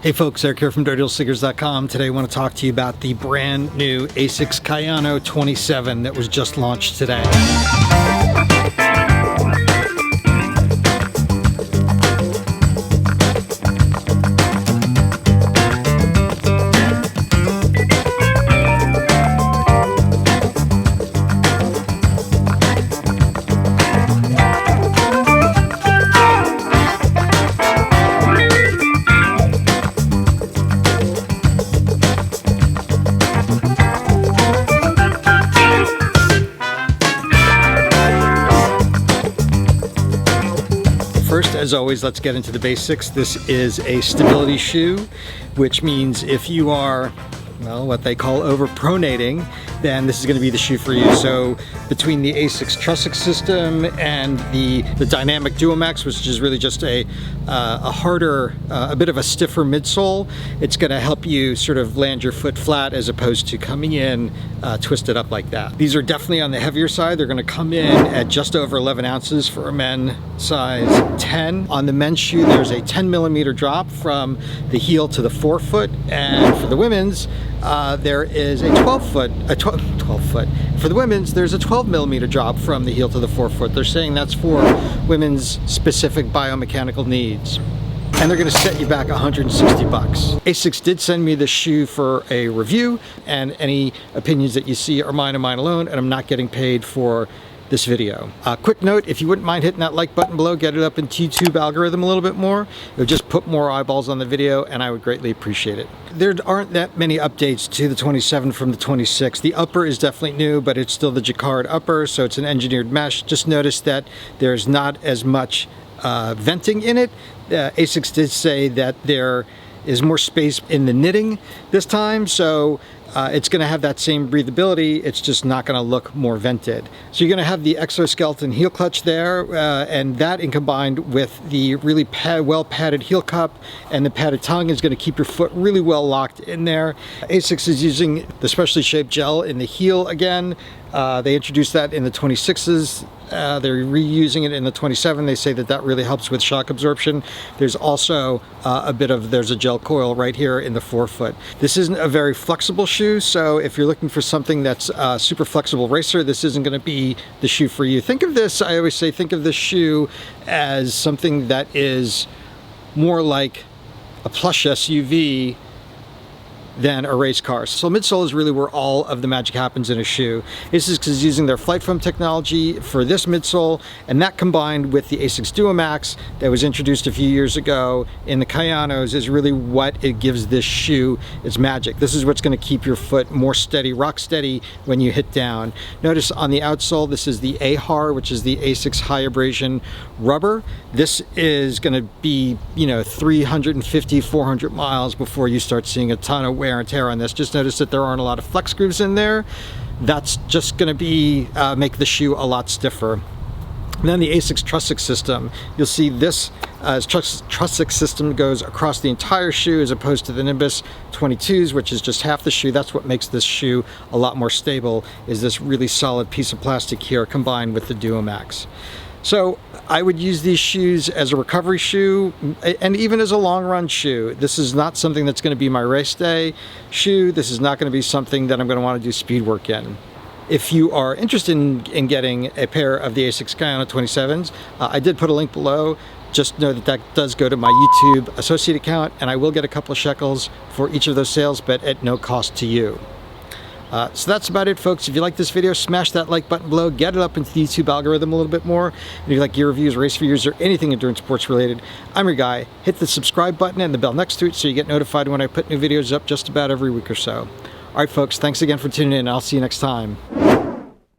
Hey folks, Eric here from DirtyLittleSneakers.com. Today I want to talk to you about the brand new ASICS Kayano 27 that was just launched today. First, as always, let's get into the basics. This is a stability shoe, which means if you are, well, what they call overpronating, then this is going to be the shoe for you. So between the ASICS Trussic system and the dynamic DuoMax, which is really just a harder, a bit of a stiffer midsole, it's going to help you sort of land your foot flat as opposed to coming in twisted up like that. These are definitely on the heavier side. They're going to come in at just over 11 ounces for a men size 10. On the men's shoe, there's a 10 millimeter drop from the heel to the forefoot, and for the women's, there is a 12 foot. For the women's, there's a 12 millimeter drop from the heel to the forefoot. They're saying that's for women's specific biomechanical needs. And they're going to set you back 160 bucks. ASICS did send me this shoe for a review, and any opinions that you see are mine and mine alone, and I'm not getting paid for this video. Quick note, if you wouldn't mind hitting that like button below, get it up into YouTube algorithm a little bit more. It would just put more eyeballs on the video, and I would greatly appreciate it. There aren't that many updates to the 27 from the 26. The upper is definitely new, but it's still the jacquard upper, so it's an engineered mesh. Just notice that there's not as much venting in it. ASICS did say that there is more space in the knitting this time, so it's going to have that same breathability. It's just not going to look more vented. So you're going to have the exoskeleton heel clutch there, and that in combined with the really well padded heel cup and the padded tongue is going to keep your foot really well locked in there. ASICS is using the specially shaped gel in the heel again. They introduced that in the 26s. They're reusing it in the 27. They say that that really helps with shock absorption. There's also there's a gel coil right here in the forefoot. This isn't a very flexible shoe, so if you're looking for something that's super flexible racer, this isn't going to be the shoe for you. Think of this, I always say, think of this shoe as something that is more like a plush SUV than a race car. So midsole is really where all of the magic happens in a shoe. ASICS is using their flight foam technology for this midsole, and that combined with the ASICS DuoMax that was introduced a few years ago in the Kayanos is really what it gives this shoe its magic. This is what's going to keep your foot more steady, rock steady when you hit down. Notice on the outsole, this is the AHAR, which is the ASICS high abrasion rubber. This is going to be, 350, 400 miles before you start seeing a ton of wear and tear on this. Just notice that there aren't a lot of flex grooves in there. That's just going to be make the shoe a lot stiffer. And then the ASICS Trussic system, you'll see this Trussic system goes across the entire shoe as opposed to the Nimbus 22s, which is just half the shoe. That's what makes this shoe a lot more stable, is this really solid piece of plastic here combined with the DuoMax. So I would use these shoes as a recovery shoe and even as a long run shoe. This is not something that's going to be my race day shoe. This is not going to be something that I'm going to want to do speed work in. If you are interested in getting a pair of the ASICS Kayano 27s, I did put a link below. Just know that that does go to my YouTube associate account, and I will get a couple of shekels for each of those sales, but at no cost to you. So that's about it, folks. If you like this video, smash that like button below, get it up into the YouTube algorithm a little bit more. And if you like gear reviews, race reviews, or anything endurance sports related, I'm your guy. Hit the subscribe button and the bell next to it so you get notified when I put new videos up just about every week or so. All right, folks, thanks again for tuning in. I'll see you next time.